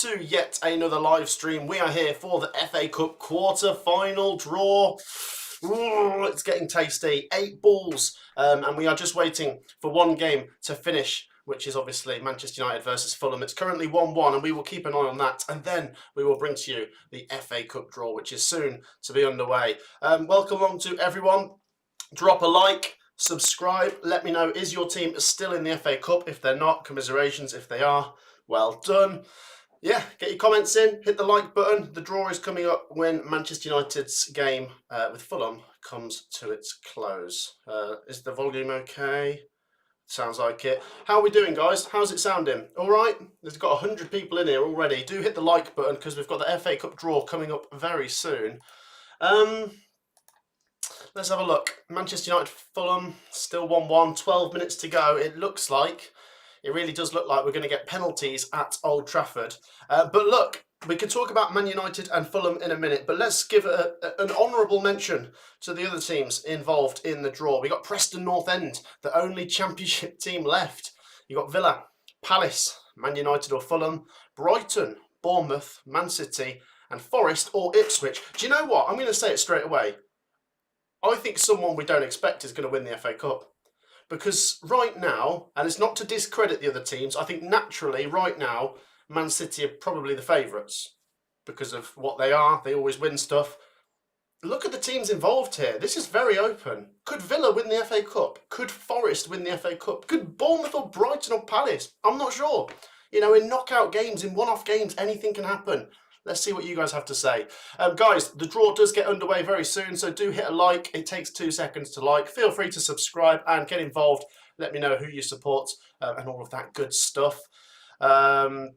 to yet another live stream. We are here for the FA Cup quarter-final draw. Ooh, it's getting tasty. 8 balls, and we are just waiting for one game to finish, which is obviously Manchester United versus Fulham. It's currently 1-1, and we will keep an eye on that, and then we will bring to you the FA Cup draw, which is soon to be underway. Welcome along to everyone. Drop a like, subscribe, let me know, is your team still in the FA Cup? If they're not, commiserations. If they are, well done. Yeah, get your comments in, hit the like button. The draw is coming up when Manchester United's game with Fulham comes to its close. Is the volume okay? Sounds like it. How are we doing, guys? How's it sounding? All right? There's got 100 people in here already. Do hit the like button because we've got the FA Cup draw coming up very soon. Let's have a look. Manchester United, Fulham, still 1-1, 12 minutes to go. It looks like, it really does look like we're going to get penalties at Old Trafford. But look, we can talk about Man United and Fulham in a minute, but let's give an honourable mention to the other teams involved in the draw. We got Preston North End, the only Championship team left. You got Villa, Palace, Man United or Fulham, Brighton, Bournemouth, Man City, and Forest or Ipswich. Do you know what? I'm going to say it straight away. I think someone we don't expect is going to win the FA Cup. Because right now, and it's not to discredit the other teams, I think naturally right now, Man City are probably the favourites. Because of what they are, they always win stuff. Look at the teams involved here. This is very open. Could Villa win the FA Cup? Could Forest win the FA Cup? Could Bournemouth or Brighton or Palace? I'm not sure. You know, in knockout games, in one-off games, anything can happen. Let's see what you guys have to say. Guys, the draw does get underway very soon, so do hit a like. It takes 2 seconds to like. Feel free to subscribe and get involved. Let me know who you support and all of that good stuff. Nottingham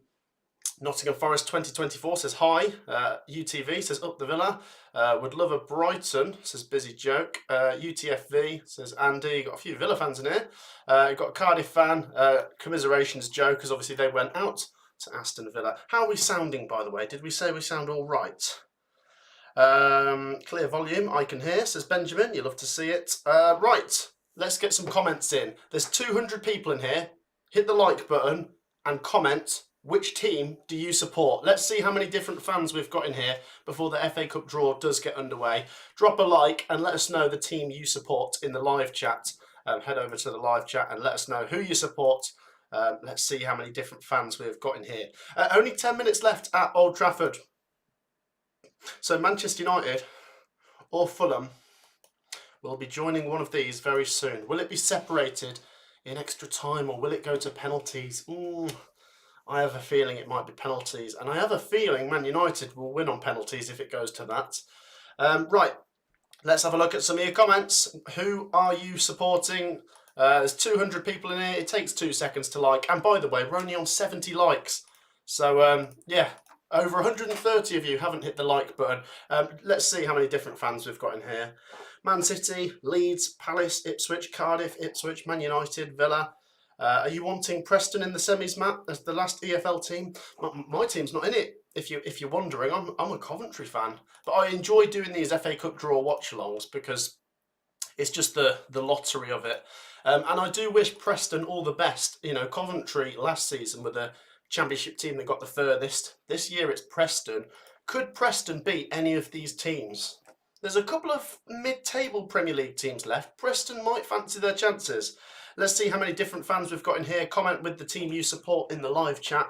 Forest 2024 says hi. UTV says up the Villa. Would love a Brighton, says Busy Joke. UTFV says Andy. Got a few Villa fans in here. Got a Cardiff fan. Commiserations Joe, because obviously they went out to Aston Villa. How are we sounding, by the way? Did we say we sound all right? Clear volume, I can hear, says Benjamin. You love to see it. Right, let's get some comments in. There's 200 people in here. Hit the like button and comment which team do you support. Let's see how many different fans we've got in here before the FA Cup draw does get underway. Drop a like and let us know the team you support in the live chat. Head over to the live chat and let us know who you support. Let's see how many different fans we've got in here. Only 10 minutes left at Old Trafford. So Manchester United or Fulham will be joining one of these very soon. Will it be separated in extra time or will it go to penalties? I have a feeling it might be penalties. And I have a feeling Man United will win on penalties if it goes to that. Right, let's have a look at some of your comments. Who are you supporting? There's 200 people in here. It takes 2 seconds to like. And by the way, we're only on 70 likes. So, yeah, over 130 of you haven't hit the like button. Let's see how many different fans we've got in here. Man City, Leeds, Palace, Ipswich, Cardiff, Ipswich, Man United, Villa. Are you wanting Preston in the semis, Matt, as the last EFL team? My team's not in it. If you're wondering, I'm a Coventry fan. But I enjoy doing these FA Cup draw watch-alongs because it's just the lottery of it. And I do wish Preston all the best. You know, Coventry last season were the Championship team that got the furthest. This year it's Preston. Could Preston beat any of these teams? There's a couple of mid-table Premier League teams left. Preston might fancy their chances. Let's see how many different fans we've got in here. Comment with the team you support in the live chat.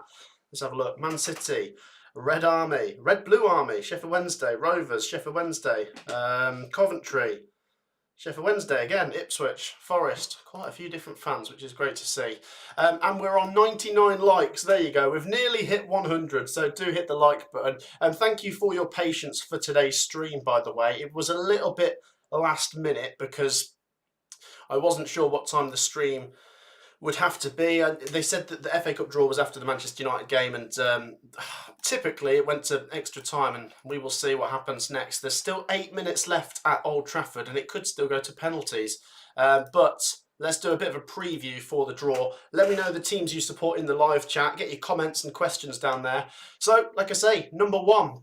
Let's have a look. Man City, Red Army, Red Blue Army, Sheffield Wednesday, Rovers, Sheffield Wednesday, Coventry, Sheffield Wednesday again, Ipswich, Forest, quite a few different fans, which is great to see. And we're on 99 likes. There you go. We've nearly hit 100, so do hit the like button. And thank you for your patience for today's stream, by the way. It was a little bit last minute because I wasn't sure what time the stream would have to be. They said that the FA Cup draw was after the Manchester United game, and typically it went to extra time, and we will see what happens next. There's still 8 minutes left at Old Trafford, and it could still go to penalties. But let's do a bit of a preview for the draw. Let me know the teams you support in the live chat. Get your comments and questions down there. So, like I say, number 1,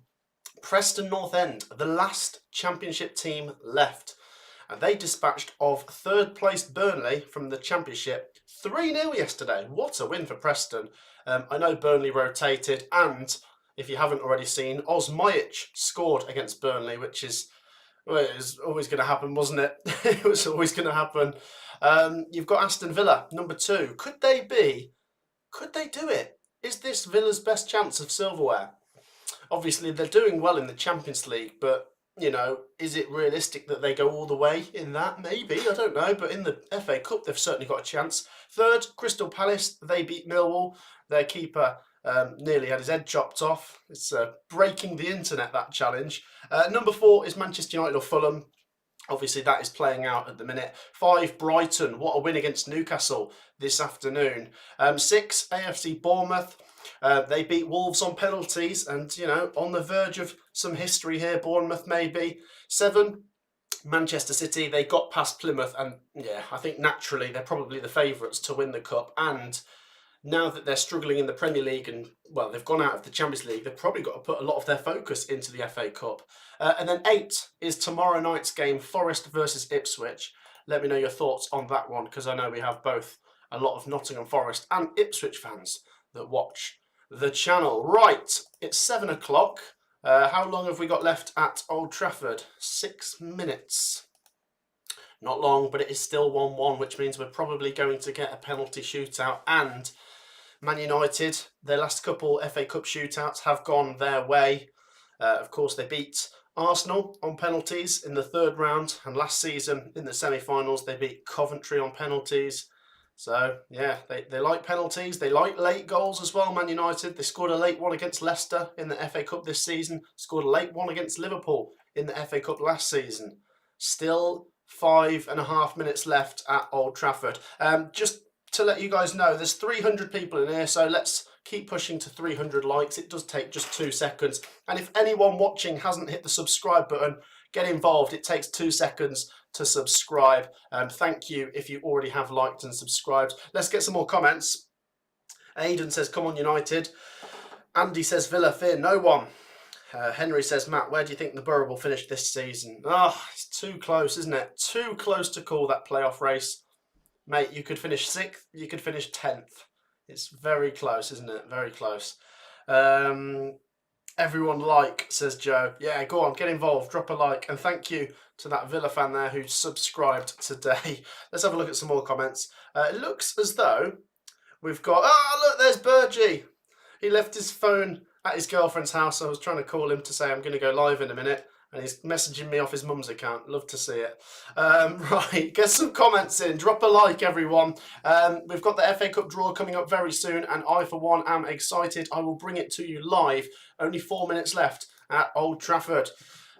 Preston North End, the last Championship team left. And they dispatched of third-placed Burnley from the Championship 3-0 yesterday. What a win for Preston. I know Burnley rotated, and if you haven't already seen, Osmajic scored against Burnley, which is, well, it was always going to happen, wasn't it? It was always going to happen. You've got Aston Villa, number 2. Could they do it? Is this Villa's best chance of silverware? Obviously, they're doing well in the Champions League, but, you know, is it realistic that they go all the way in that? Maybe, I don't know. But in the FA Cup, they've certainly got a chance. 3rd, Crystal Palace. They beat Millwall. Their keeper nearly had his head chopped off. It's breaking the internet, that challenge. Number 4 is Manchester United or Fulham. Obviously, that is playing out at the minute. 5, Brighton. What a win against Newcastle this afternoon. 6, AFC Bournemouth. They beat Wolves on penalties and, you know, on the verge of some history here, Bournemouth maybe. 7, Manchester City. They got past Plymouth and, yeah, I think naturally they're probably the favourites to win the Cup. And now that they're struggling in the Premier League and, well, they've gone out of the Champions League, they've probably got to put a lot of their focus into the FA Cup. And then 8 is tomorrow night's game, Forest versus Ipswich. Let me know your thoughts on that one, because I know we have both a lot of Nottingham Forest and Ipswich fans that watch the channel. Right, it's 7 o'clock. How long have we got left at Old Trafford? 6 minutes. Not long, but it is still 1-1, which means we're probably going to get a penalty shootout. And Man United, their last couple FA Cup shootouts have gone their way. Of course, they beat Arsenal on penalties in the 3rd round, and last season in the semi-finals they beat Coventry on penalties. So, yeah, they like penalties. They like late goals as well, Man United. They scored a late one against Leicester in the FA Cup this season. Scored a late one against Liverpool in the FA Cup last season. Still 5.5 minutes left at Old Trafford. Just to let you guys know, there's 300 people in here, so let's keep pushing to 300 likes. It does take just 2 seconds. And if anyone watching hasn't hit the subscribe button, get involved. It takes 2 seconds to subscribe. Thank you if you already have liked and subscribed. Let's get some more comments. Aidan says, come on United. Andy says, Villa, fear no one. Henry says, Matt, where do you think the Borough will finish this season? Oh, it's too close, isn't it? Too close to call that playoff race. Mate, you could finish 6th, you could finish 10th. It's very close, isn't it? Very close. Everyone like, says Joe. Yeah, go on, get involved, drop a like. And thank you to that Villa fan there who subscribed today. Let's have a look at some more comments. It looks as though we've got... Oh, look, there's Burgie. He left his phone at his girlfriend's house. I was trying to call him to say I'm going to go live in a minute. And he's messaging me off his mum's account. Love to see it. Right, get some comments in. Drop a like, everyone. We've got the FA Cup draw coming up very soon, and I, for one, am excited. I will bring it to you live. Only 4 minutes left at Old Trafford.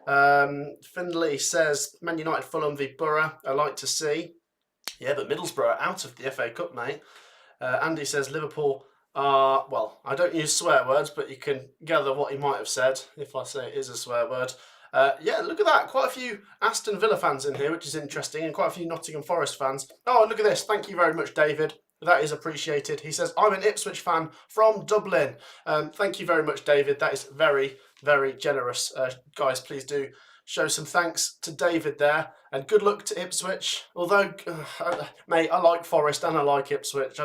Findlay says, Man United, Fulham v Borough. I like to see. Yeah, but Middlesbrough are out of the FA Cup, mate. Andy says, Liverpool are... Well, I don't use swear words, but you can gather what he might have said if I say it is a swear word. Yeah, look at that. Quite a few Aston Villa fans in here, which is interesting, and quite a few Nottingham Forest fans. Oh, look at this. Thank you very much, David. That is appreciated. He says, I'm an Ipswich fan from Dublin. Thank you very much, David. That is very, very generous. Guys, please do show some thanks to David there. And good luck to Ipswich. Although, mate, I like Forest and I like Ipswich.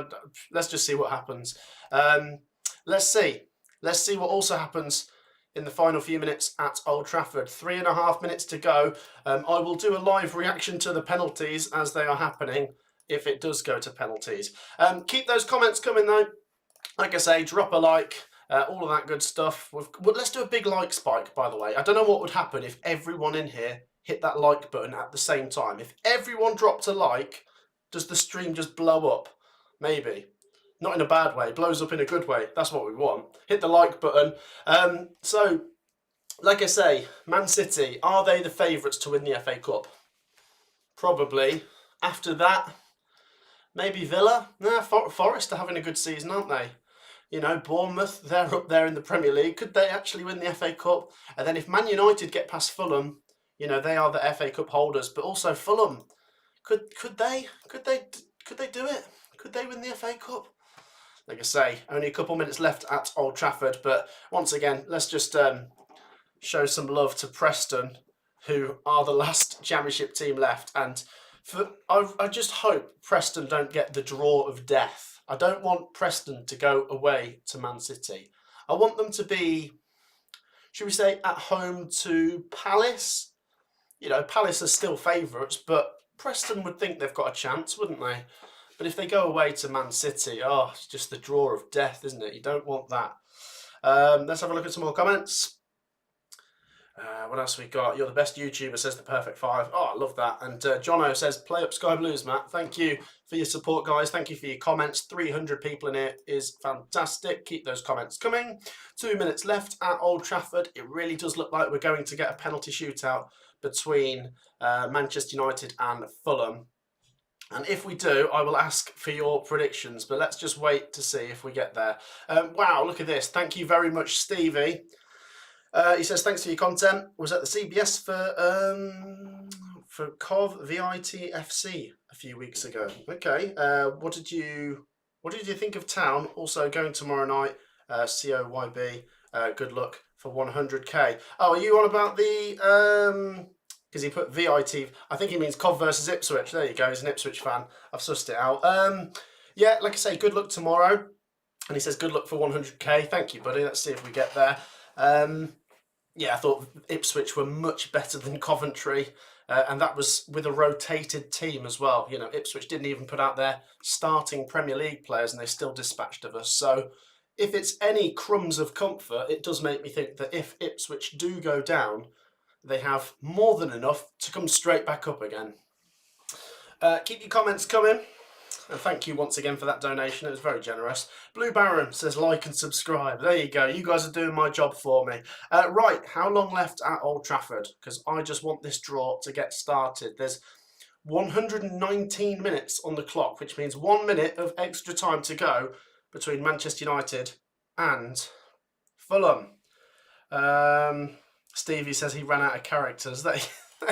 Let's just see what happens. Let's see. Let's see what also happens in the final few minutes at Old Trafford. 3.5 minutes to go. I will do a live reaction to the penalties as they are happening, if it does go to penalties. Keep those comments coming though. Like I say, drop a like, all of that good stuff. Let's do a big like spike, by the way. I don't know what would happen if everyone in here hit that like button at the same time. If everyone dropped a like, does the stream just blow up? Maybe. Not in a bad way, blows up in a good way. That's what we want. Hit the like button. So, like I say, Man City, are they the favourites to win the FA Cup? Probably. After that, maybe Villa. Nah, Forest are having a good season, aren't they? You know, Bournemouth, they're up there in the Premier League. Could they actually win the FA Cup? And then if Man United get past Fulham, you know, they are the FA Cup holders. But also Fulham, could they do it? Could they win the FA Cup? Like I say, only a couple minutes left at Old Trafford, but once again, let's just show some love to Preston, who are the last Championship team left. And I just hope Preston don't get the draw of death. I don't want Preston to go away to Man City. I want them to be, should we say, at home to Palace. You know, Palace are still favourites, but Preston would think they've got a chance, wouldn't they? But if they go away to Man City, oh, it's just the draw of death, isn't it? You don't want that. Let's have a look at some more comments. What else we got? You're the best YouTuber, says the Perfect Five. Oh, I love that. And Jono says, play up Sky Blues, Matt. Thank you for your support, guys. Thank you for your comments. 300 people in here is fantastic. Keep those comments coming. 2 minutes left at Old Trafford. It really does look like we're going to get a penalty shootout between Manchester United and Fulham. And if we do, I will ask for your predictions. But let's just wait to see if we get there. Wow, look at this. Thank you very much, Stevie. He says, thanks for your content. Was at the CBS for Cov VITFC a few weeks ago. Okay. What did you think of Town? Also going tomorrow night. COYB. Good luck for 100k. Oh, are you on about the because he put VIT. I think he means Cov versus Ipswich. There you go. He's an Ipswich fan. I've sussed it out. Yeah, like I say, good luck tomorrow. And he says, good luck for 100k. Thank you, buddy. Let's see if we get there. Yeah, I thought Ipswich were much better than Coventry, and that was with a rotated team as well. You know, Ipswich didn't even put out their starting Premier League players, and they still dispatched of us. So, if it's any crumbs of comfort, it does make me think that if Ipswich do go down, they have more than enough to come straight back up again. Keep your comments coming. And thank you once again for that donation. It was very generous. Blue Baron says like and subscribe. There you go. You guys are doing my job for me. Right, how long left at Old Trafford? Because I just want this draw to get started. There's 119 minutes on the clock, which means 1 minute of extra time to go between Manchester United and Fulham. Stevie says he ran out of characters. There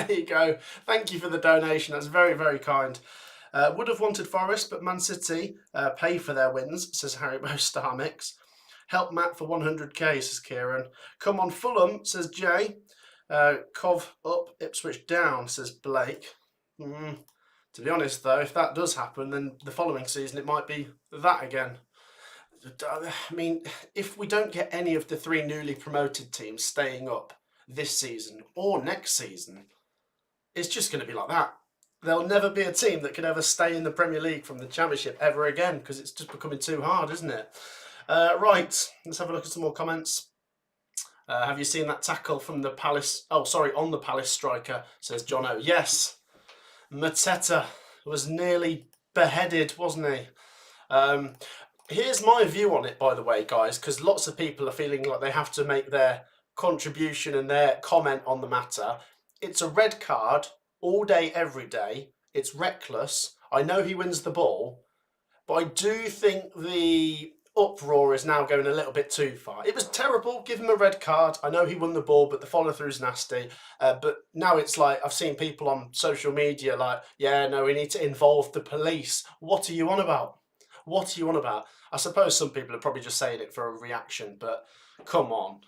you go. Thank you for the donation. That's very, very kind. Would have wanted Forest, but Man City pay for their wins, says Haribo Starmix. Help Matt for 100k, says Kieran. Come on Fulham, says Jay. Cov up, Ipswich down, says Blake. To be honest, though, if that does happen, then the following season it might be that again. I mean, if we don't get any of the 3 newly promoted teams staying up this season or next season, it's just going to be like that. There'll never be a team that can ever stay in the Premier League from the Championship ever again, because it's just becoming too hard, isn't it? Right, let's have a look at some more comments. Have you seen that tackle from the Palace? Oh, sorry, on the Palace striker, says Jono. Yes, Mateta was nearly beheaded, wasn't he? Here's my view on it, by the way, guys, because lots of people are feeling like they have to make their contribution and their comment on the matter. It's a red card. All day, every day. It's reckless. I know he wins the ball, but I do think the uproar is now going a little bit too far. It was terrible. Give him a red card. I know he won the ball, but the follow-through is nasty. But now it's like, I've seen people on social media like, yeah, no, we need to involve the police. What are you on about? What are you on about? I suppose some people are probably just saying it for a reaction, but come on.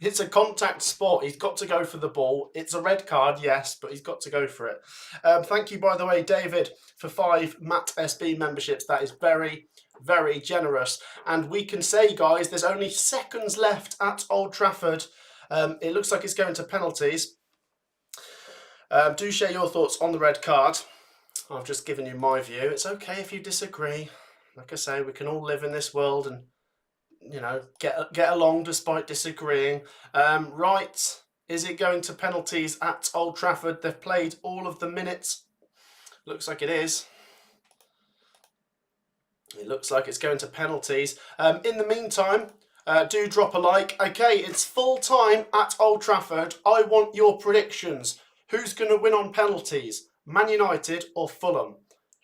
It's a contact sport. He's got to go for the ball. It's a red card, yes, but he's got to go for it. Thank you, by the way, David, for 5 Matt SB memberships. That is very, very generous. And we can say, guys, there's only seconds left at Old Trafford. It looks like it's going to penalties. Do share your thoughts on the red card. I've just given you my view. It's okay if you disagree. Like I say, we can all live in this world and, you know, get along despite disagreeing. Right, is it going to penalties at Old Trafford? They've played all of the minutes. Looks like it is. It looks like it's going to penalties. In the meantime, do drop a like. Okay, it's full time at Old Trafford. I want your predictions. Who's going to win on penalties? Man United or Fulham?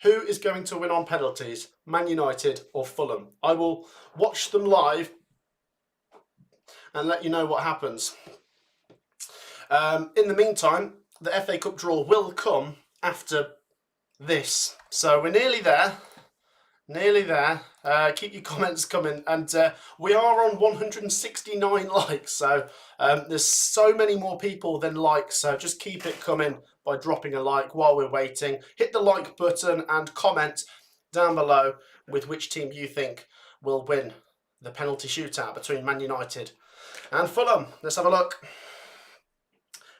Who is going to win on penalties? Man United or Fulham? I will watch them live and let you know what happens. In the meantime, the FA Cup draw will come after this. So we're nearly there. Nearly there. Keep your comments coming, and we are on 169 likes, so there's so many more people than likes, so just keep it coming by dropping a like while we're waiting. Hit the like button and comment down below with which team you think will win the penalty shootout between Man United and Fulham. Let's have a look.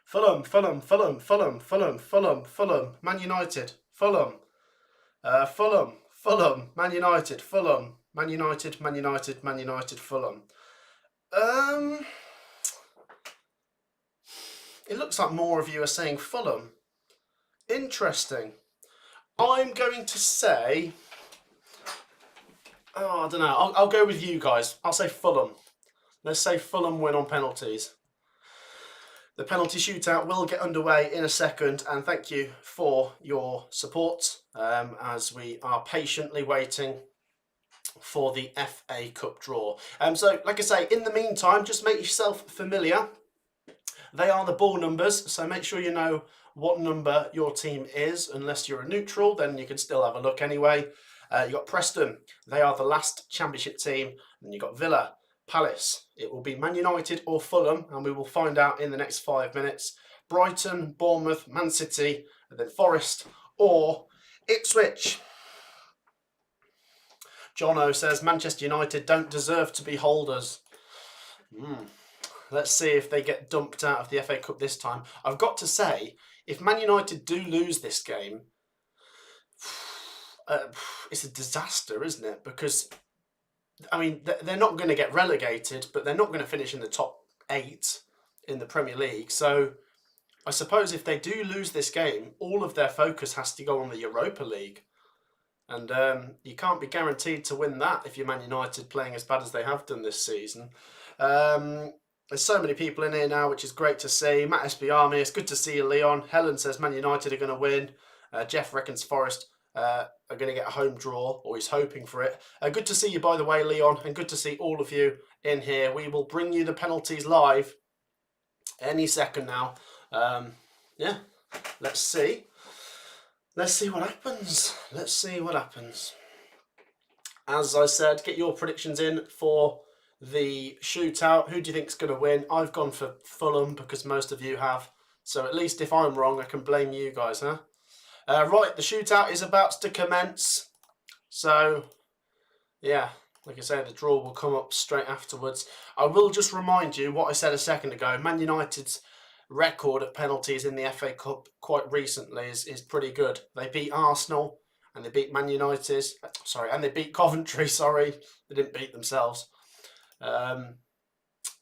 Fulham, Man United, Fulham, Man United, Fulham, Man United, Man United, Man United, Fulham. It looks like more of you are saying Fulham. Interesting. I'm going to say, I don't know. I'll go with you guys. I'll say Fulham. Let's say Fulham win on penalties. The penalty shootout will get underway in a second, and thank you for your support as we are patiently waiting for the FA Cup draw. So, like I say, in the meantime, just make yourself familiar. They are the ball numbers, so make sure you know what number your team is. Unless you're a neutral, then you can still have a look anyway. You've got Preston. They are the last championship team. And you've got Villa, Palace. It will be Man United or Fulham, and we will find out in the next 5 minutes. Brighton, Bournemouth, Man City, and then Forest or Ipswich. Jono says Manchester United don't deserve to be holders. Let's see if they get dumped out of the FA Cup this time. I've got to say, if Man United do lose this game, it's a disaster, isn't it? Because, I mean, they're not going to get relegated, but they're not going to finish in the top 8 in the Premier League. So I suppose if they do lose this game, all of their focus has to go on the Europa League. And you can't be guaranteed to win that if you're Man United playing as bad as they have done this season. There's so many people in here now, which is great to see. Matt Espiami, it's good to see you, Leon. Helen says Man United are going to win. Jeff reckons Forest are going to get a home draw, or he's hoping for it. Good to see you, by the way, Leon, and good to see all of you in here. We will bring you the penalties live any second now. Yeah, let's see. Let's see what happens. Let's see what happens. As I said, get your predictions in for the shootout. Who do you think is going to win? I've gone for Fulham because most of you have. So at least if I'm wrong, I can blame you guys, huh? Right, the shootout is about to commence. So, yeah, like I say, the draw will come up straight afterwards. I will just remind you what I said a second ago. Man United's record at penalties in the FA Cup quite recently is pretty good. They beat Arsenal and they beat Man United. Sorry, and they beat Coventry. Sorry, they didn't beat themselves.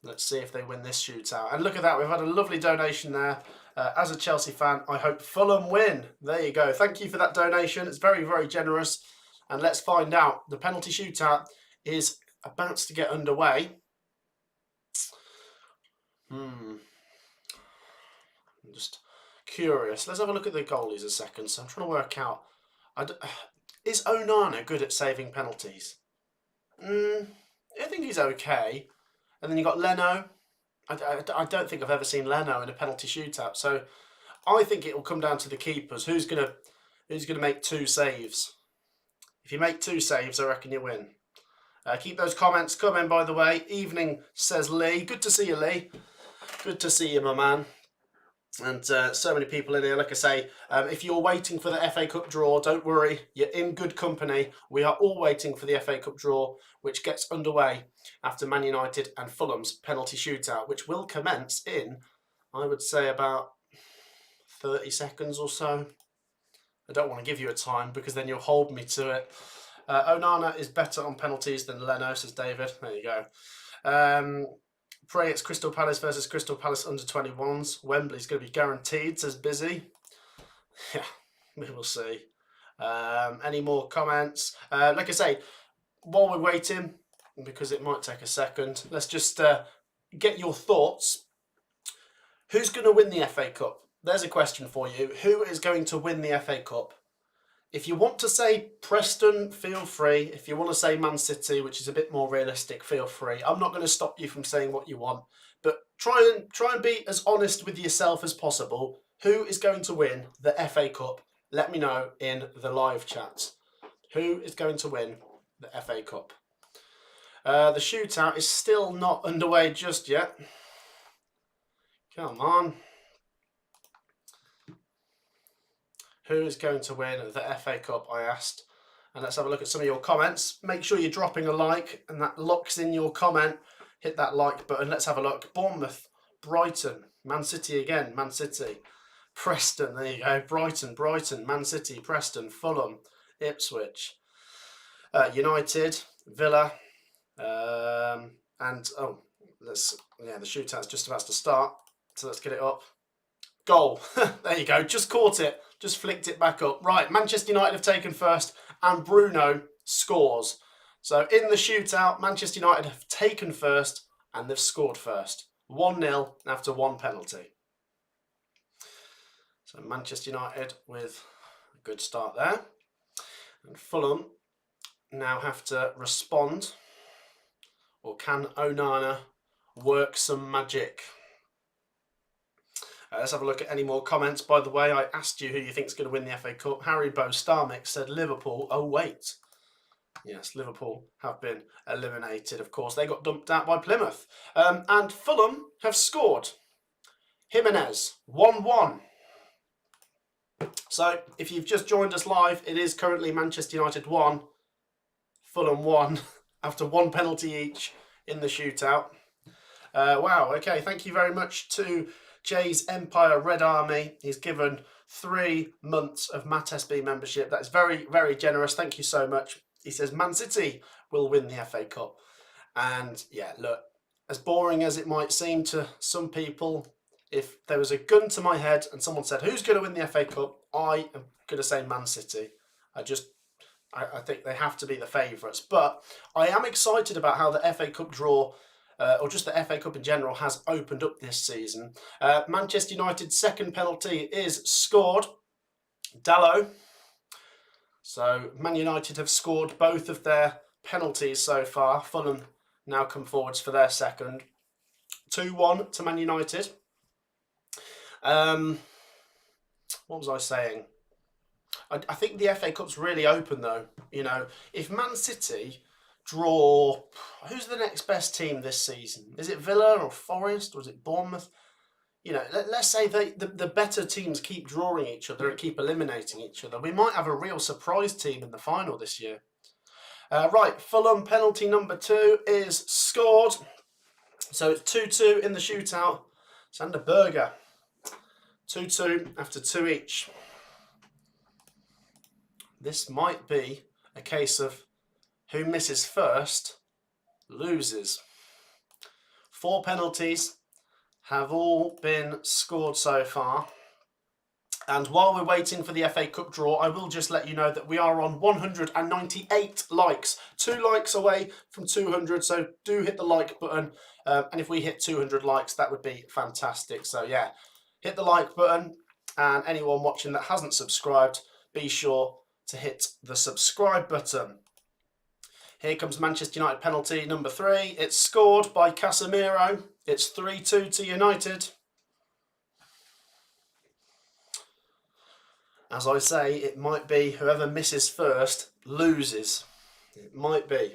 Let's see if they win this shootout. And look at that, we've had a lovely donation there. As a Chelsea fan, I hope Fulham win. There you go. Thank you for that donation. It's very, very generous. And let's find out. The penalty shootout is about to get underway. I'm just curious. Let's have a look at the goalies a second. So I'm trying to work out. Is Onana good at saving penalties? I think he's okay. And then you've got Leno. I don't think I've ever seen Leno in a penalty shootout. So I think it will come down to the keepers. Who's gonna make 2 saves? If you make 2 saves, I reckon you win. Keep those comments coming, by the way. Evening, says Lee. Good to see you, Lee. Good to see you, my man. And so many people in here. Like I say, if you're waiting for the FA Cup draw, don't worry. You're in good company. We are all waiting for the FA Cup draw, which gets underway after Man United and Fulham's penalty shootout, which will commence in, I would say, about 30 seconds or so. I don't want to give you a time because then you'll hold me to it. Onana is better on penalties than Leno, says David. There you go. Pray it's Crystal Palace versus Crystal Palace under 21s. Wembley's going to be guaranteed, says Busy. Yeah, we will see. Any more comments? Like I say, while we're waiting, because it might take a second, let's just get your thoughts. Who's going to win the FA Cup? There's a question for you. Who is going to win the FA Cup? If you want to say Preston, feel free. If you want to say Man City, which is a bit more realistic, feel free. I'm not going to stop you from saying what you want, but try and be as honest with yourself as possible. Who is going to win the FA Cup? Let me know in the live chat. Who is going to win the FA Cup? The shootout is still not underway just yet. Come on. Who is going to win the FA Cup, I asked. And let's have a look at some of your comments. Make sure you're dropping a like, and that locks in your comment. Hit that like button. Let's have a look. Bournemouth, Brighton, Man City again, Man City. Preston, there you go. Brighton, Man City, Preston, Fulham, Ipswich. United, Villa, and the shootout's just about to start. So let's get it up. Goal. There you go. Just caught it. Just flicked it back up. Right, Manchester United have taken first, and Bruno scores. So in the shootout, Manchester United have taken first, and they've scored first. 1-0 after one penalty. So Manchester United with a good start there. And Fulham now have to respond. Or can Onana work some magic? Let's have a look at any more comments. By the way, I asked you who you think is going to win the FA Cup. Harry Bow Starmix said Liverpool. Oh, wait. Yes, Liverpool have been eliminated, of course. They got dumped out by Plymouth. And Fulham have scored. Jimenez, 1-1. So, if you've just joined us live, it is currently Manchester United 1, Fulham 1, after one penalty each in the shootout. Wow, okay, thank you very much to Jay's Empire Red Army. He's given 3 months of Matt SB membership. That is very, very generous. Thank you so much. He says Man City will win the FA Cup. And yeah, look, as boring as it might seem to some people, if there was a gun to my head and someone said, who's going to win the FA Cup? I am going to say Man City. I think they have to be the favourites. But I am excited about how the FA Cup draw, or just the FA Cup in general, has opened up this season. Manchester United's second penalty is scored. Dalot. So Man United have scored both of their penalties so far. Fulham now come forwards for their second. 2-1 to Man United. What was I saying? I think the FA Cup's really open though. You know, if Man City draw, who's the next best team this season? Is it Villa or Forest or is it Bournemouth? You know, let's say the better teams keep drawing each other and keep eliminating each other. We might have a real surprise team in the final this year. Right, Fulham penalty number 2 is scored. So it's 2-2 in the shootout. Sander Berger. 2-2 after 2 each. This might be a case of who misses first loses. 4 penalties have all been scored so far. And while we're waiting for the FA Cup draw, I will just let you know that we are on 198 likes. 2 likes away from 200, so do hit the like button. And if we hit 200 likes, that would be fantastic. So yeah, hit the like button. And anyone watching that hasn't subscribed, be sure to hit the subscribe button. Here comes Manchester United penalty number 3. It's scored by Casemiro. It's 3-2 to United. As I say, it might be whoever misses first loses. It might be.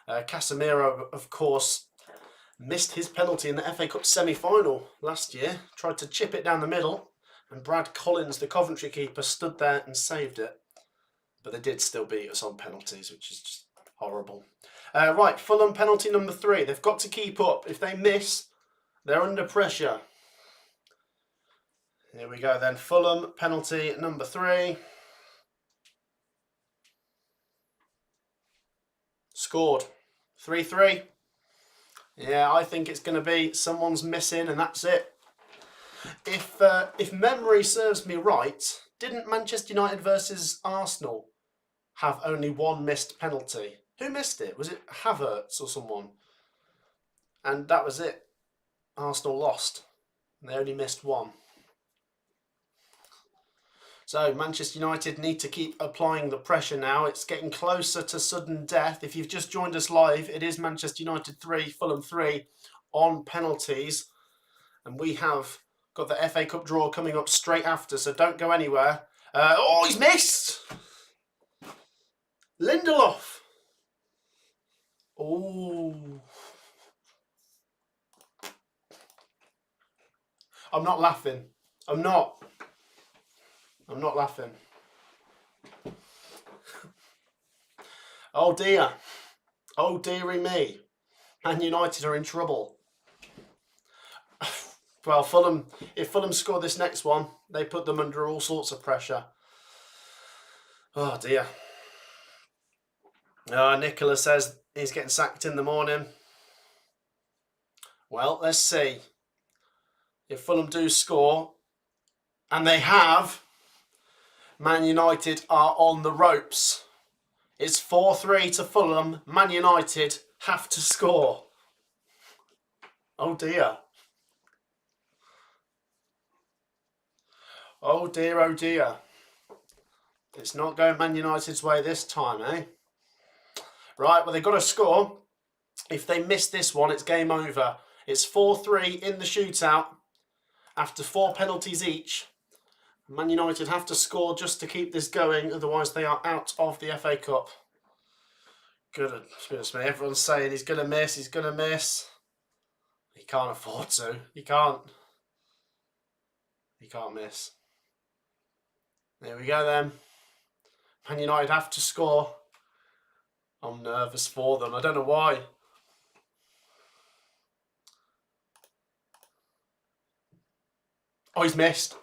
Casemiro, of course, missed his penalty in the FA Cup semi-final last year. Tried to chip it down the middle, and Brad Collins, the Coventry keeper, stood there and saved it. But they did still beat us on penalties, which is just horrible. Right, Fulham penalty number 3. They've got to keep up. If they miss, they're under pressure. Here we go then. Fulham penalty number 3. Scored. 3-3. Yeah, I think it's going to be someone's missing and that's it. If memory serves me right, didn't Manchester United versus Arsenal have only 1 missed penalty? Who missed it? Was it Havertz or someone? And that was it. Arsenal lost. And they only missed 1. So Manchester United need to keep applying the pressure now. It's getting closer to sudden death. If you've just joined us live, it is Manchester United 3, Fulham 3 on penalties. And we have got the FA Cup draw coming up straight after, so don't go anywhere. Oh, he's missed! Lindelof. Oh. I'm not laughing. I'm not laughing. Oh dear. Oh dearie me. Man United are in trouble. Well, Fulham, if Fulham score this next one, they put them under all sorts of pressure. Oh dear. Nicola says he's getting sacked in the morning. Well, let's see. If Fulham do score, and they have, Man United are on the ropes. It's 4-3 to Fulham. Man United have to score. Oh dear. Oh dear, oh dear. It's not going Man United's way this time, eh? Right, well, they've got to score. If they miss this one, it's game over. It's 4-3 in the shootout after 4 penalties each. Man United have to score just to keep this going, otherwise they are out of the FA Cup. Goodness me, everyone's saying he's going to miss, he's going to miss. He can't afford to. He can't miss. There we go then. Man United have to score. I'm nervous for them. I don't know why. Oh, he's missed.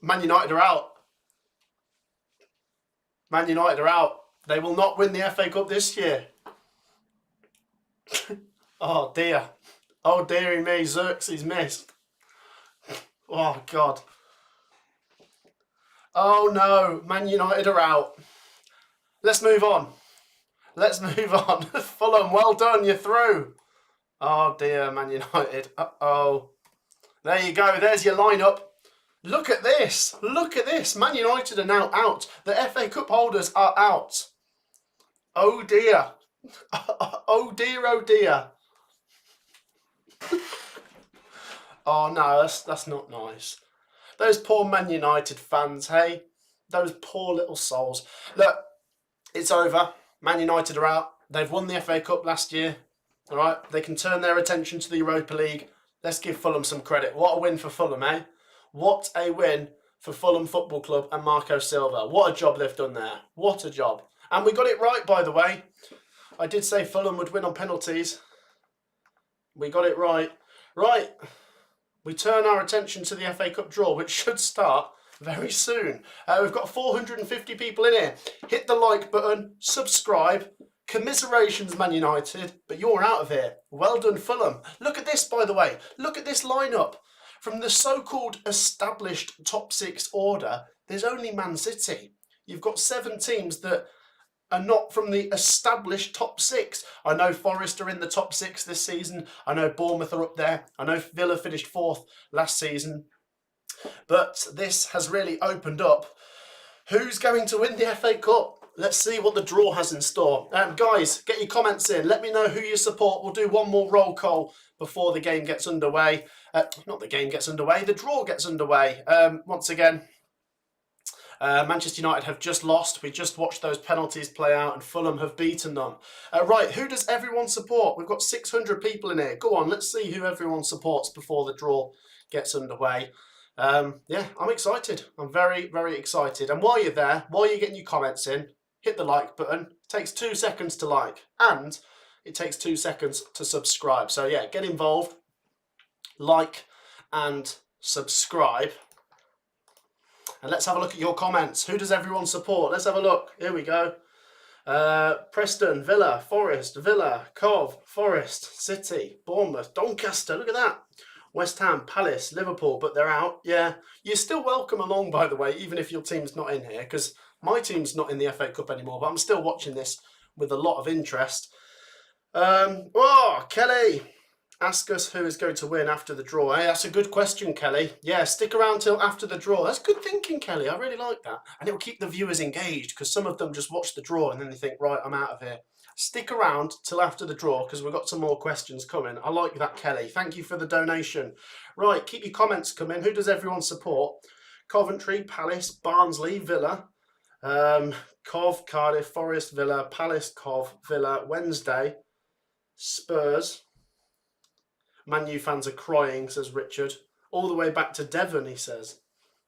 Man United are out. Man United are out. They will not win the FA Cup this year. Oh dear. Oh dearie me, Xerxes missed. Oh God. Oh no, Man United are out. Let's move on. Let's move on. Fulham, well done, you're through. Oh dear, Man United. Uh-oh. There you go, there's your lineup. Look at this. Look at this. Man United are now out. The FA Cup holders are out. Oh dear. Oh dear, oh dear. Oh no, that's not nice. Those poor Man United fans, hey? Those poor little souls. Look, it's over. Man United are out. They've won the FA Cup last year. All right, they can turn their attention to the Europa League. Let's give Fulham some credit. What a win for Fulham, eh? What a win for Fulham Football Club and Marco Silva. What a job they've done there. What a job. And we got it right, by the way. I did say Fulham would win on penalties. We got it right. Right. We turn our attention to the FA Cup draw, which should start very soon. We've got 450 people in here. Hit the like button, subscribe. Commiserations, Man United, but you're out of here. Well done, Fulham. Look at this, by the way. Look at this lineup. From the so-called established top 6 order, there's only Man City. You've got 7 teams that are not from the established top 6. I know Forest are in the top 6 this season. I know Bournemouth are up there. I know Villa finished 4th last season. But this has really opened up. Who's going to win the FA Cup? Let's see what the draw has in store. Guys, get your comments in. Let me know who you support. We'll do one more roll call before the game gets underway. Not the game gets underway, the draw gets underway. Once again, Manchester United have just lost. We just watched those penalties play out and Fulham have beaten them. Right, who does everyone support? We've got 600 people in here. Go on, let's see who everyone supports before the draw gets underway. Yeah, I'm excited. I'm very, very excited. And while you're there, while you're getting your comments in, hit the like button. It takes 2 seconds to like and it takes 2 seconds to subscribe. So yeah, get involved, like and subscribe. And let's have a look at your comments. Who does everyone support? Let's have a look. Here we go. Preston, Villa, Forest, Villa, Hove, Forest, City, Bournemouth, Doncaster. Look at that. West Ham, Palace, Liverpool, but they're out. Yeah, you're still welcome along, by the way, even if your team's not in here, because my team's not in the FA Cup anymore, but I'm still watching this with a lot of interest. Kelly, ask us who is going to win after the draw. Hey, that's a good question, Kelly. Yeah, stick around till after the draw. That's good thinking, Kelly. I really like that. And it'll keep the viewers engaged, because some of them just watch the draw and then they think, right, I'm out of here. Stick around till after the draw because we've got some more questions coming. I like that, Kelly. Thank you for the donation. Right, keep your comments coming. Who does everyone support? Coventry, Palace, Barnsley, Villa, Cov, Cardiff, Forest, Villa, Palace, Cov, Villa, Wednesday, Spurs. Man U fans are crying, says Richard. All the way back to Devon, he says.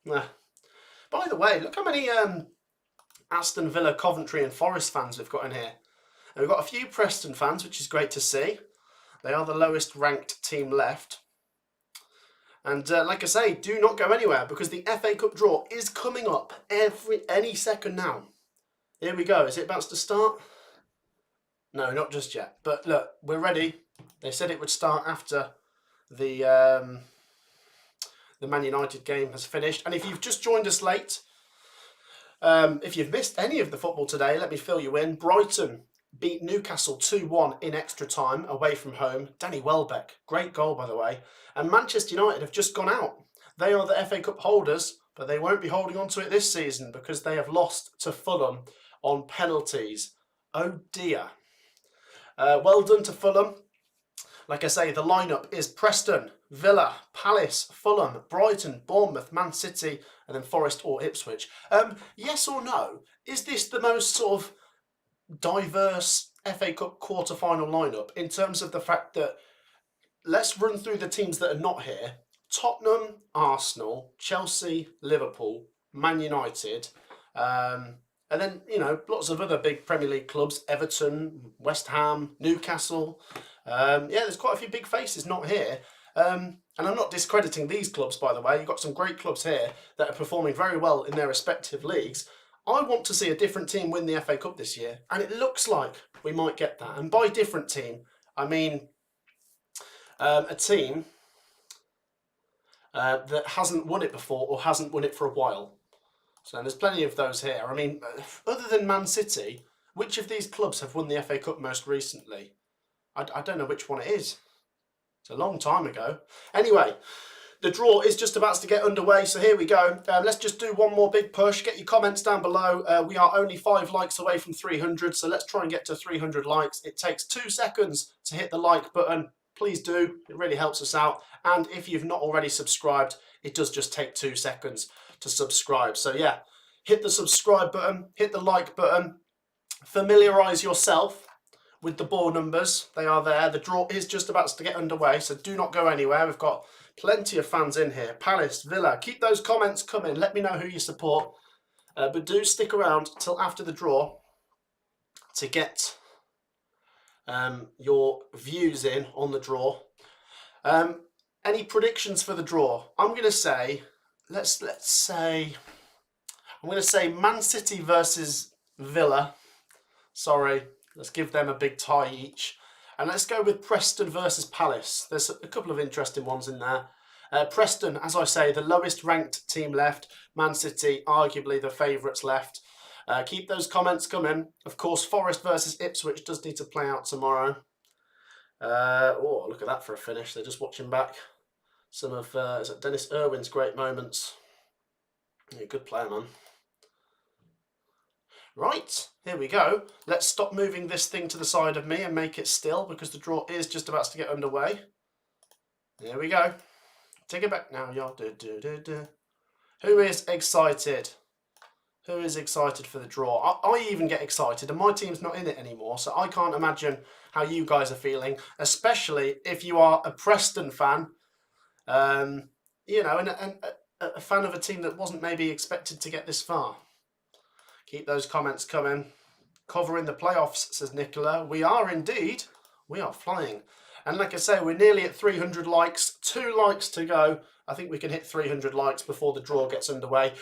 Nah. By the way, look how many Aston Villa, Coventry and Forest fans we've got in here. And we've got a few Preston fans, which is great to see. They are the lowest ranked team left. And like I say, do not go anywhere because the FA Cup draw is coming up any second now. Here we go. Is it about to start? No, not just yet. But look, we're ready. They said it would start after the Man United game has finished. And if you've just joined us late, if you've missed any of the football today, let me fill you in. Brighton beat Newcastle 2-1 in extra time away from home. Danny Welbeck, great goal by the way. And Manchester United have just gone out. They are the FA Cup holders, but they won't be holding on to it this season because they have lost to Fulham on penalties. Oh dear. Well done to Fulham. Like I say, the lineup is Preston, Villa, Palace, Fulham, Brighton, Bournemouth, Man City, and then Forest or Ipswich. Yes or no? Is this the most sort of diverse FA Cup quarter-final lineup in terms of the fact that, let's run through the teams that are not here. Tottenham, Arsenal, Chelsea, Liverpool, Man United, and then, you know, lots of other big Premier League clubs, Everton, West Ham, Newcastle. Yeah, there's quite a few big faces not here. And I'm not discrediting these clubs, by the way. You've got some great clubs here that are performing very well in their respective leagues. I want to see a different team win the FA Cup this year, and it looks like we might get that. And by different team, I mean a team that hasn't won it before or hasn't won it for a while. So there's plenty of those here. I mean, other than Man City, which of these clubs have won the FA Cup most recently? I don't know which one it is. It's a long time ago. Anyway, the draw is just about to get underway, so here we go. Let's just do one more big push. Get your comments down below. We are only 5 likes away from 300, so let's try and get to 300 likes. It takes 2 seconds to hit the like button. Please do. It really helps us out. And if you've not already subscribed, it does just take 2 seconds to subscribe. So yeah, hit the subscribe button, hit the like button, familiarise yourself with the ball numbers. They are there. The draw is just about to get underway, so do not go anywhere. We've got plenty of fans in here. Palace, Villa, keep those comments coming. Let me know who you support. But do stick around till after the draw to get your views in on the draw. Any predictions for the draw? I'm going to say, let's say, I'm going to say Man City versus Villa. Sorry, let's give them a big tie each. And let's go with Preston versus Palace. There's a couple of interesting ones in there. Preston, as I say, the lowest ranked team left. Man City, arguably the favourites left. Keep those comments coming. Of course, Forest versus Ipswich does need to play out tomorrow. Oh, look at that for a finish. They're just watching back some of is it Dennis Irwin's great moments. Yeah, good player, man. Right, here we go. Let's stop moving this thing to the side of me and make it still because the draw is just about to get underway. Here we go. Take it back now, y'all. Who is excited? Who is excited for the draw? I even get excited, and my team's not in it anymore, so I can't imagine how you guys are feeling, especially if you are a Preston fan, you know, and a fan of a team that wasn't maybe expected to get this far. Keep those comments coming. Covering the playoffs, says Nicola. We are indeed. We are flying. And like I say, we're nearly at 300 likes. 2 likes to go. I think we can hit 300 likes before the draw gets underway.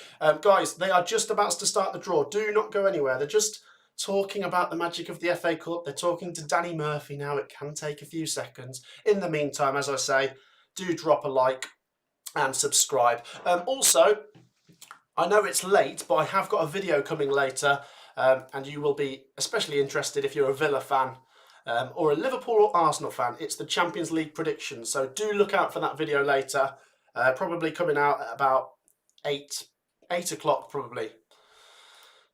Guys, they are just about to start the draw. Do not go anywhere. They're just talking about the magic of the FA Cup. They're talking to Danny Murphy now. It can take a few seconds. In the meantime, as I say, do drop a like and subscribe. Also, I know it's late, but I have got a video coming later, and you will be especially interested if you're a Villa fan or a Liverpool or Arsenal fan. It's the Champions League predictions, so do look out for that video later. Probably coming out at about 8 o'clock probably.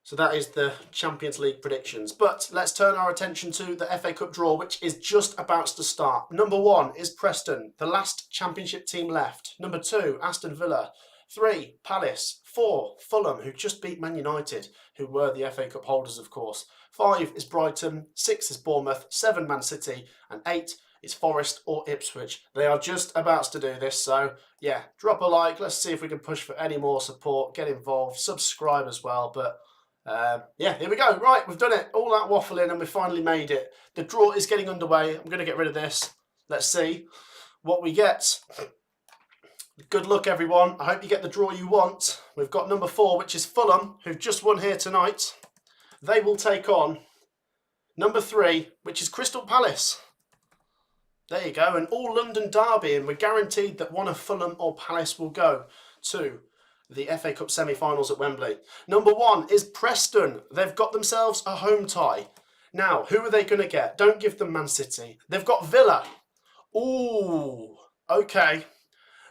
So that is the Champions League predictions. But let's turn our attention to the FA Cup draw, which is just about to start. Number 1 is Preston, the last Championship team left. Number 2, Aston Villa. 3, Palace. 4, Fulham, who just beat Man United, who were the FA Cup holders, of course. 5 is Brighton. 6 is Bournemouth. 7, Man City. And 8 is Forest or Ipswich. They are just about to do this, so yeah, drop a like. Let's see if we can push for any more support. Get involved. Subscribe as well, but... yeah, here we go. Right, we've done it. All that waffling and we finally made it. The draw is getting underway. I'm going to get rid of this. Let's see what we get. Good luck, everyone. I hope you get the draw you want. We've got number 4, which is Fulham, who've just won here tonight. They will take on number 3, which is Crystal Palace. There you go. An all-London derby, and we're guaranteed that one of Fulham or Palace will go to the FA Cup semi-finals at Wembley. Number 1 is Preston. They've got themselves a home tie. Now, who are they going to get? Don't give them Man City. They've got Villa. Ooh, okay.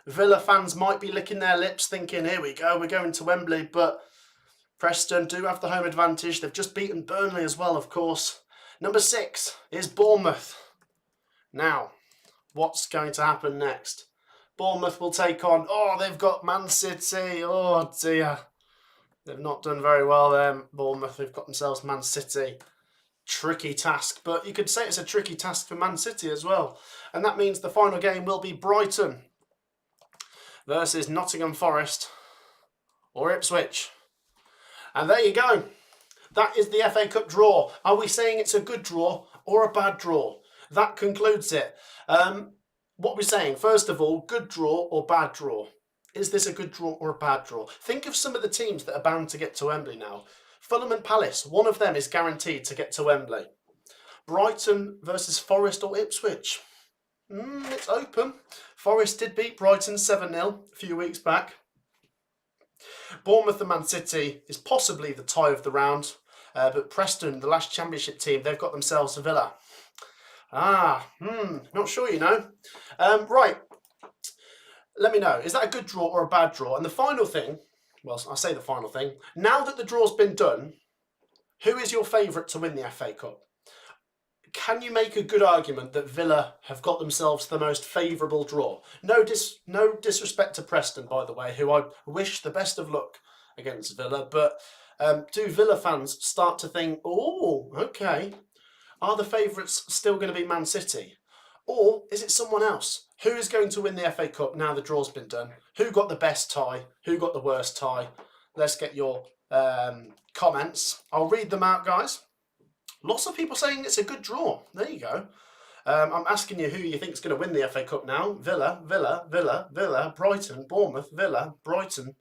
Villa fans might be licking their lips thinking, here we go, we're going to Wembley, but Preston do have the home advantage. They've just beaten Burnley as well, of course. Number 6 is Bournemouth. Now, what's going to happen next? Bournemouth will take on, oh, they've got Man City. Oh, dear. They've not done very well there, Bournemouth. They've got themselves Man City. Tricky task, but you could say it's a tricky task for Man City as well. And that means the final game will be Brighton versus Nottingham Forest or Ipswich. And there you go. That is the FA Cup draw. Are we saying it's a good draw or a bad draw? That concludes it. What we're saying, first of all, good draw or bad draw? Is this a good draw or a bad draw? Think of some of the teams that are bound to get to Wembley now. Fulham and Palace, one of them is guaranteed to get to Wembley. Brighton versus Forest or Ipswich. It's open. Forest did beat Brighton 7-0 a few weeks back. Bournemouth and Man City is possibly the tie of the round. But Preston, the last championship team, they've got themselves a Villa. Not sure, you know. Right. Let me know. Is that a good draw or a bad draw? And the final thing, well, I say the final thing. Now that the draw's been done, who is your favourite to win the FA Cup? Can you make a good argument that Villa have got themselves the most favourable draw? No disrespect to Preston, by the way, who I wish the best of luck against Villa. But do Villa fans start to think, oh, okay, are the favourites still going to be Man City? Or is it someone else? Who is going to win the FA Cup now the draw's been done? Who got the best tie? Who got the worst tie? Let's get your comments. I'll read them out, guys. Lots of people saying it's a good draw. There you go. I'm asking you who you think is going to win the FA Cup now. Villa, Villa, Villa, Villa, Brighton, Bournemouth, Villa, Brighton,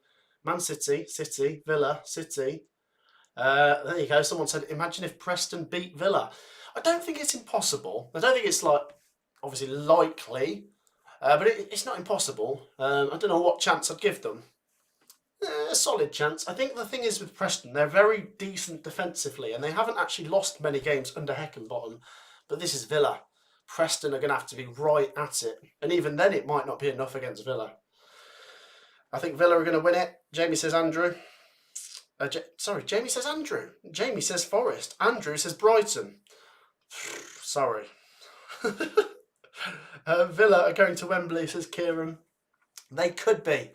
Man City, City, Villa, City. There you go. Someone said, imagine if Preston beat Villa. I don't think it's impossible. I don't think it's obviously likely, but it's not impossible. I don't know what chance I'd give them. A solid chance. I think the thing is with Preston, they're very decent defensively and they haven't actually lost many games under Heckenbottom. But this is Villa. Preston are going to have to be right at it. And even then it might not be enough against Villa. I think Villa are going to win it. Jamie says Andrew. Jamie says Andrew. Jamie says Forest. Andrew says Brighton. Sorry. Villa are going to Wembley, says Kieran. They could be.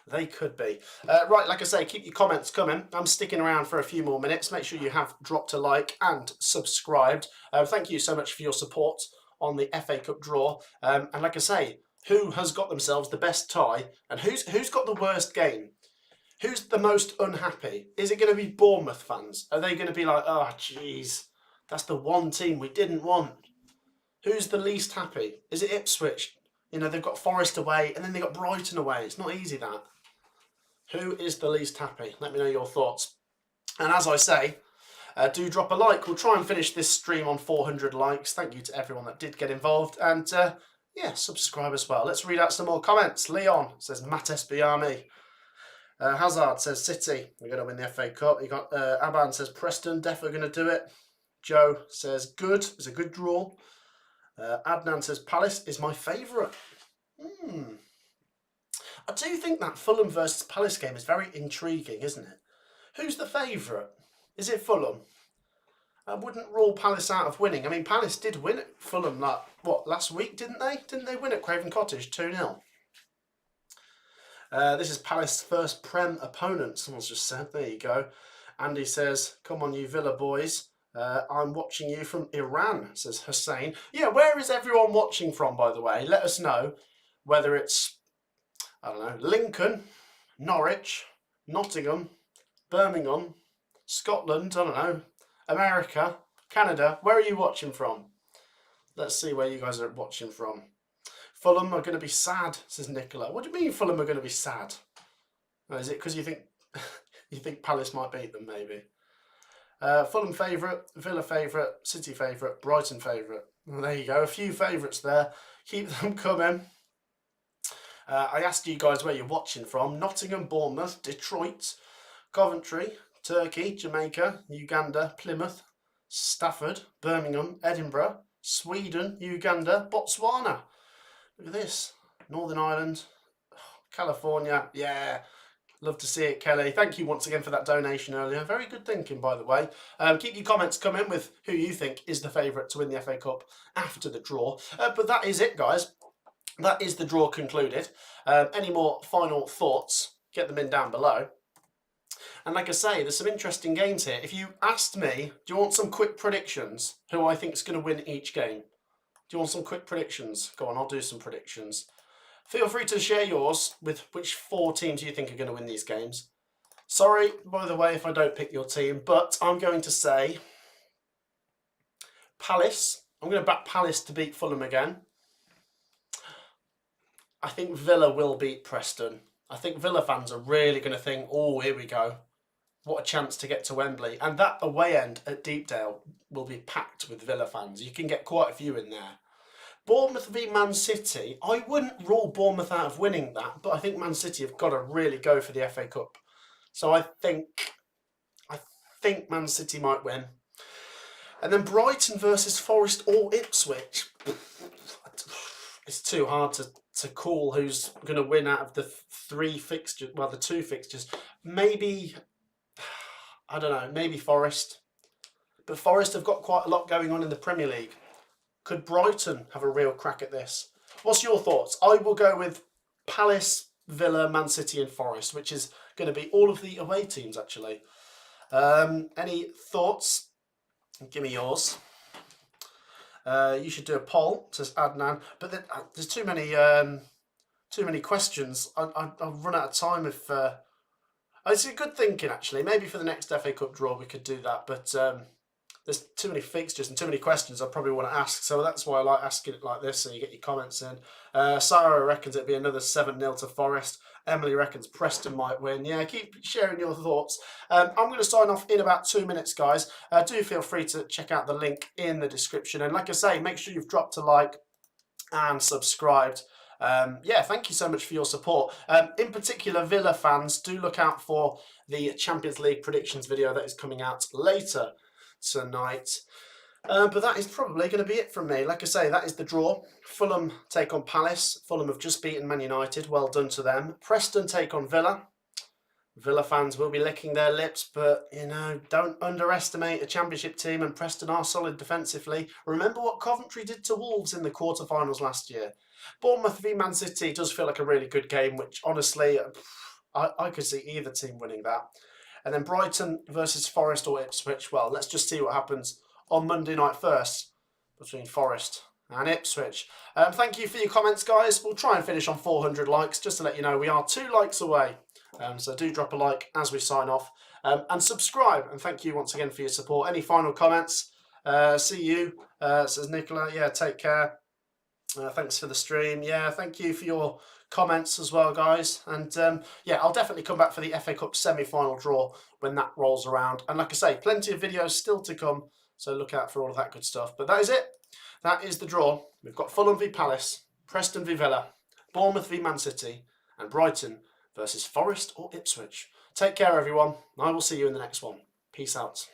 They could be. Right, like I say, keep your comments coming. I'm sticking around for a few more minutes. Make sure you have dropped a like and subscribed. Thank you so much for your support on the FA Cup draw. And like I say, who has got themselves the best tie? And who's got the worst game? Who's the most unhappy? Is it going to be Bournemouth fans? Are they going to be like, oh, jeez, that's the one team we didn't want? Who's the least happy? Is it Ipswich? You know, they've got Forest away and then they've got Brighton away. It's not easy, that. Who is the least happy? Let me know your thoughts. And as I say, do drop a like. We'll try and finish this stream on 400 likes. Thank you to everyone that did get involved. And yeah, subscribe as well. Let's read out some more comments. Leon says Matt Esbiami. Hazard says City. We're going to win the FA Cup. You got Aban says Preston. Definitely going to do it. Joe says good. It's a good draw. Adnan says Palace is my favourite. I do think that Fulham versus Palace game is very intriguing, isn't it? Who's the favourite? Is it Fulham? I wouldn't rule Palace out of winning. I mean, Palace did win at Fulham, last week, didn't they? Didn't they win at Craven Cottage 2-0? This is Palace's first Prem opponent, someone's just said. There you go. Andy says, come on you Villa boys. I'm watching you from Iran, says Hussein. Yeah, where is everyone watching from, by the way? Let us know whether it's, I don't know, Lincoln, Norwich, Nottingham, Birmingham, Scotland, I don't know, America, Canada. Where are you watching from? Let's see where you guys are watching from. Fulham are going to be sad, says Nicola. What do you mean Fulham are going to be sad? Oh, is it because you think Palace might beat them, maybe? Fulham favourite, Villa favourite, City favourite, Brighton favourite. Well, there you go, a few favourites there. Keep them coming. I asked you guys where you're watching from. Nottingham, Bournemouth, Detroit, Coventry, Turkey, Jamaica, Uganda, Plymouth, Stafford, Birmingham, Edinburgh, Sweden, Uganda, Botswana. Look at this. Northern Ireland, California. Yeah, love to see it, Kelly. Thank you once again for that donation earlier. Very good thinking, by the way. Keep your comments coming with who you think is the favourite to win the FA Cup after the draw. But that is it, guys. That is the draw concluded. Any more final thoughts, get them in down below. And like I say, there's some interesting games here. If you asked me, do you want some quick predictions, who I think is going to win each game? Do you want some quick predictions? Go on, I'll do some predictions. Feel free to share yours with which 4 teams you think are going to win these games. Sorry, by the way, if I don't pick your team, but I'm going to say Palace. I'm going to back Palace to beat Fulham again. I think Villa will beat Preston. I think Villa fans are really going to think, oh, here we go. What a chance to get to Wembley. And that away end at Deepdale will be packed with Villa fans. You can get quite a few in there. Bournemouth v Man City. I wouldn't rule Bournemouth out of winning that, but I think Man City have got to really go for the FA Cup. So I think Man City might win. And then Brighton versus Forest or Ipswich. It's too hard to call who's going to win out of the 3 fixtures, well, the 2 fixtures. Maybe, I don't know, maybe Forest. But Forest have got quite a lot going on in the Premier League. Could Brighton have a real crack at this? What's your thoughts? I will go with Palace, Villa, Man City and Forest, which is going to be all of the away teams, actually. Any thoughts? Give me yours. You should do a poll, says Adnan. But there's too many questions. I'll run out of time if... it's a good thinking, actually. Maybe for the next FA Cup draw we could do that. But there's too many fixtures and too many questions I probably want to ask. So that's why I like asking it like this, so you get your comments in. Sarah reckons it'd be another 7-0 to Forest. Emily reckons Preston might win. Yeah, keep sharing your thoughts. I'm going to sign off in about 2 minutes, guys. Do feel free to check out the link in the description. And like I say, make sure you've dropped a like and subscribed. Yeah, thank you so much for your support. In particular, Villa fans, do look out for the Champions League predictions video that is coming out later tonight. But that is probably going to be it from me. Like I say, that is the draw. Fulham take on Palace. Fulham have just beaten Man United. Well done to them. Preston take on Villa. Villa fans will be licking their lips, but, you know, don't underestimate a Championship team, and Preston are solid defensively. Remember what Coventry did to Wolves in the quarterfinals last year. Bournemouth v Man City does feel like a really good game, which, honestly, I could see either team winning that. And then Brighton versus Forest or Ipswich. Well, let's just see what happens on Monday night first between Forest and Ipswich. Thank you for your comments, guys. We'll try and finish on 400 likes. Just to let you know, we are 2 likes away. So do drop a like as we sign off. And subscribe. And thank you once again for your support. Any final comments? See you, says Nicola. Yeah, take care. Thanks for the stream. Yeah, thank you for your comments as well, guys. And yeah, I'll definitely come back for the FA Cup semi-final draw when that rolls around. And like I say, plenty of videos still to come. So look out for all of that good stuff. But that is it. That is the draw. We've got Fulham v Palace, Preston v Villa, Bournemouth v Man City, and Brighton versus Forest or Ipswich. Take care, everyone. I will see you in the next one. Peace out.